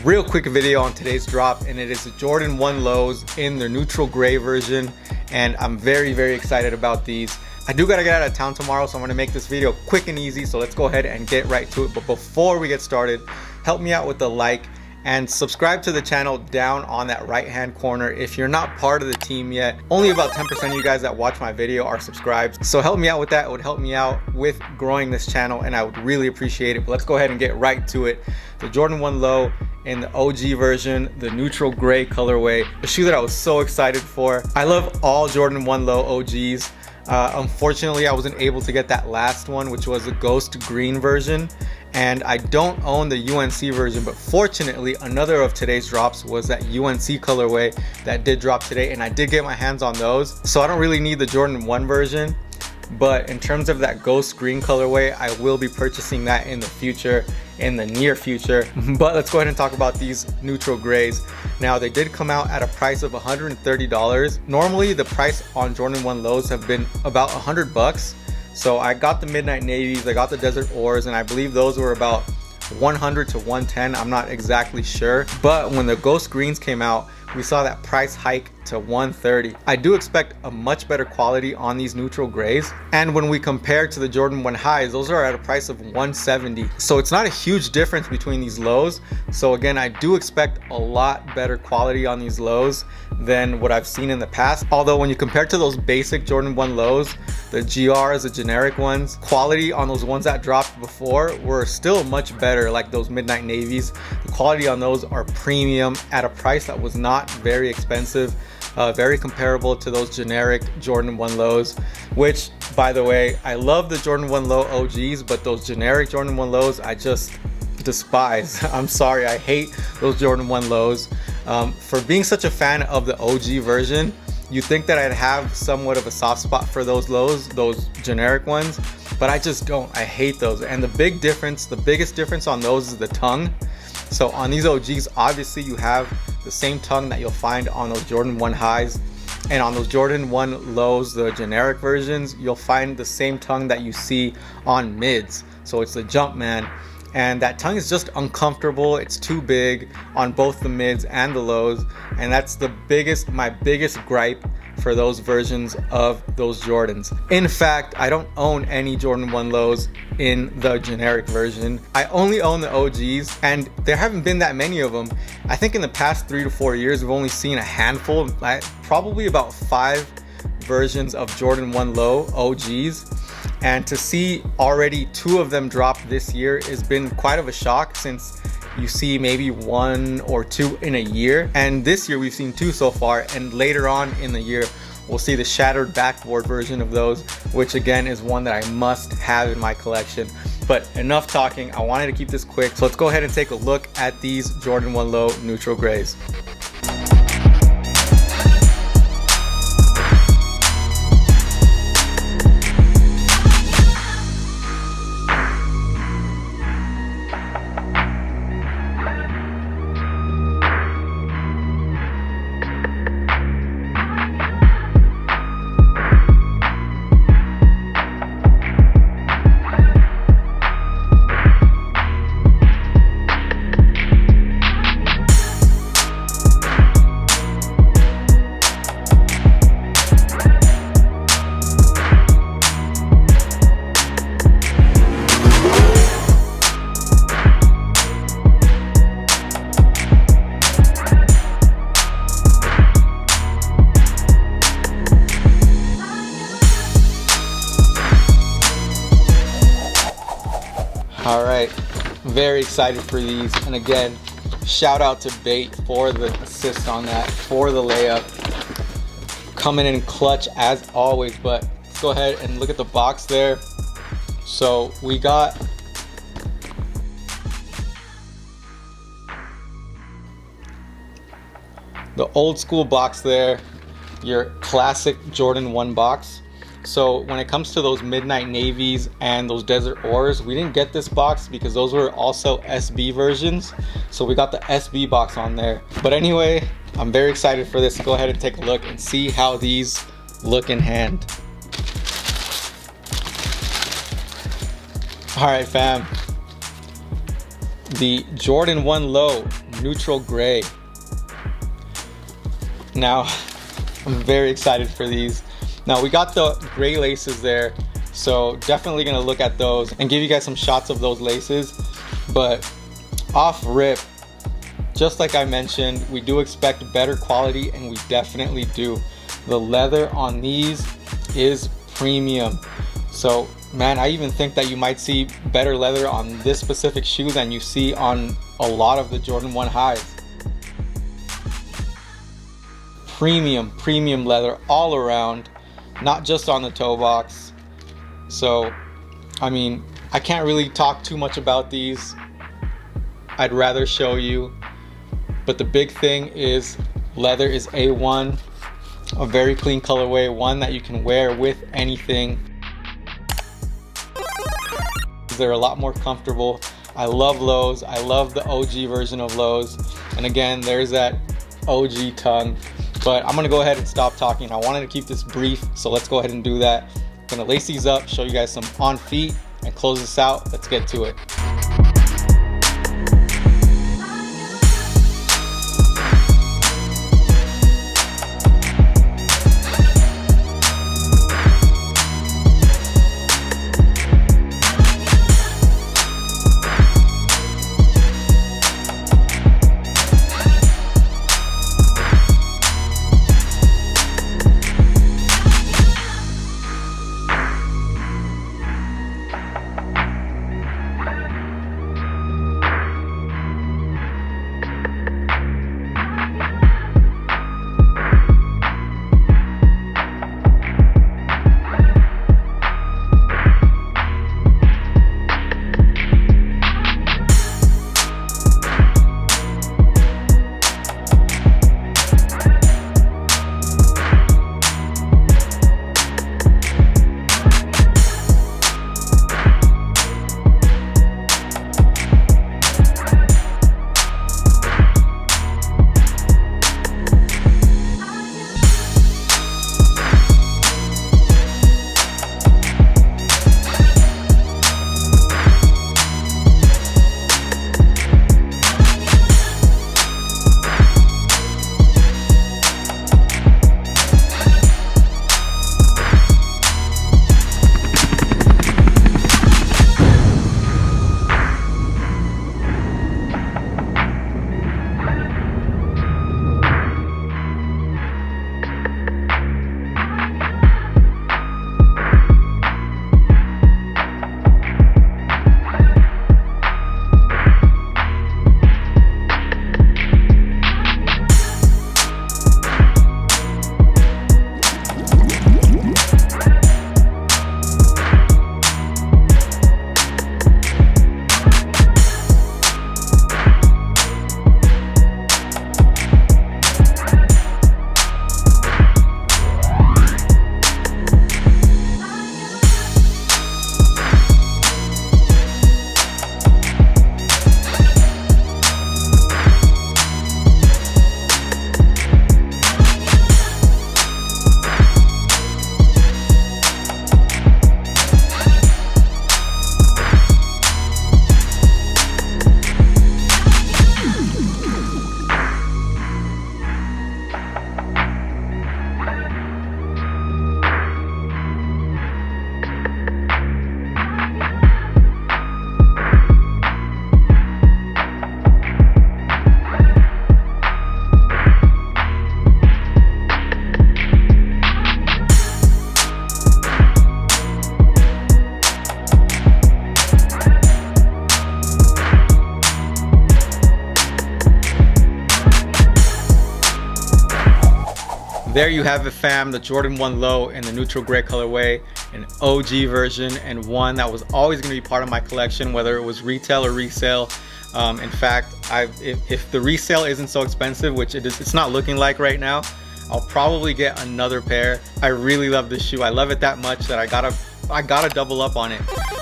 Real quick video on today's drop, and it is the Jordan 1 lows in their neutral gray version, and I'm very excited about these. I do gotta get out of town tomorrow, so I'm gonna make this video quick and easy, so let's go ahead and get right to it. But before we get started, help me out with the like and subscribe to the channel down on that right hand corner if you're not part of the team yet. Only about 10% of you guys that watch my video are subscribed, so help me out with that. It would help me out with growing this channel, and I would really appreciate it. But let's go ahead and get right to it. The Jordan 1 low in the OG version, the neutral gray colorway, the shoe that I was so excited for. I love all Jordan 1 low OGs. Unfortunately, I wasn't able to get that last one, which was the ghost green version, and I don't own the UNC version, but fortunately another of today's drops was that UNC colorway that did drop today, and I did get my hands on those, so I don't really need the Jordan 1 version. But in terms of that ghost green colorway, I will be purchasing that in the future, in the near future. But let's go ahead and talk about these neutral grays. Now, they did come out at a price of $130. Normally the price on Jordan 1 lows have been about $100. So I got the midnight navies, I got the desert ores, and I believe those were about 100 to 110. I'm not exactly sure, but when the ghost greens came out, we saw that price hike to 130. I do expect a much better quality on these neutral grays, and when we compare to the Jordan 1 highs, those are at a price of 170. So it's not a huge difference between these lows. So again, I do expect a lot better quality on these lows than what I've seen in the past. Although when you compare to those basic Jordan 1 lows, the GRs, the generic ones, quality on those ones that dropped before were still much better, like those midnight navies. The quality on those are premium at a price that was not very expensive. Very comparable to those generic Jordan 1 lows, which, by the way, I love the Jordan 1 low OGs, but those generic Jordan 1 lows I just despise. I'm sorry, I hate those Jordan 1 lows. For being such a fan of the OG version, you think that I'd have somewhat of a soft spot for those lows, those generic ones, but I just don't. I hate those. And the biggest difference on those is the tongue. So on these OGs, obviously you have the same tongue that you'll find on those Jordan 1 highs, and on those Jordan 1 lows, the generic versions, you'll find the same tongue that you see on mids. So it's the Jumpman, and that tongue is just uncomfortable. It's too big on both the mids and the lows, and that's my biggest gripe for those versions of those Jordans. In fact, I don't own any Jordan 1 lows in the generic version. I only own the OGs, and there haven't been that many of them. I think in the past 3 to 4 years, we've only seen a handful, probably about 5 versions of Jordan 1 low OGs. And to see already 2 of them drop this year has been quite of a shock, since you see maybe 1 or 2 in a year, and this year we've seen 2 so far, and later on in the year we'll see the shattered backboard version of those, which again is one that I must have in my collection. But enough talking, I wanted to keep this quick, so let's go ahead and take a look at these Jordan 1 low neutral grays. Very excited for these. And again, shout out to Bait for the assist on that, for the layup. Coming in clutch as always. But let's go ahead and look at the box there. So we got the old school box there, your classic Jordan 1 box. So when it comes to those Midnight Navies and those Desert Ores, we didn't get this box because those were also SB versions. So we got the SB box on there. But anyway, I'm very excited for this. Go ahead and take a look and see how these look in hand. All right, fam. The Jordan 1 Low Neutral Gray. Now, I'm very excited for these. Now, we got the gray laces there, so definitely gonna look at those and give you guys some shots of those laces. But off rip, just like I mentioned, we do expect better quality, and we definitely do. The leather on these is premium. So, man, I even think that you might see better leather on this specific shoe than you see on a lot of the Jordan 1 highs. Premium leather all around, not just on the toe box. So, I mean, I can't really talk too much about these. I'd rather show you. But the big thing is leather is A1, a very clean colorway, one that you can wear with anything. They're a lot more comfortable. I love Lows. I love the OG version of Lows. And again, there's that OG tongue. But I'm gonna go ahead and stop talking. I wanted to keep this brief, so let's go ahead and do that. I'm gonna lace these up, show you guys some on feet, and close this out. Let's get to it. There you have it, fam, the Jordan 1 Low in the neutral gray colorway, an OG version, and one that was always going to be part of my collection, whether it was retail or resale. In fact, if the resale isn't so expensive, which it's not looking like right now, I'll probably get another pair. I really love this shoe. I love it that much that I gotta double up on it.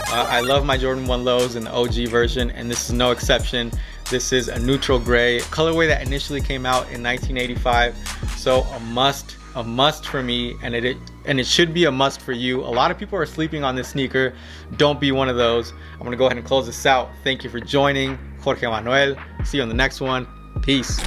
I love my Jordan 1 Lows in the OG version, and this is no exception. This is a neutral gray colorway that initially came out in 1985, so a must for me, and it should be a must for you. A lot of people are sleeping on this sneaker. Don't be one of those. I'm gonna go ahead and close this out. Thank you for joining. Jorge Manuel. See you on the next one. Peace.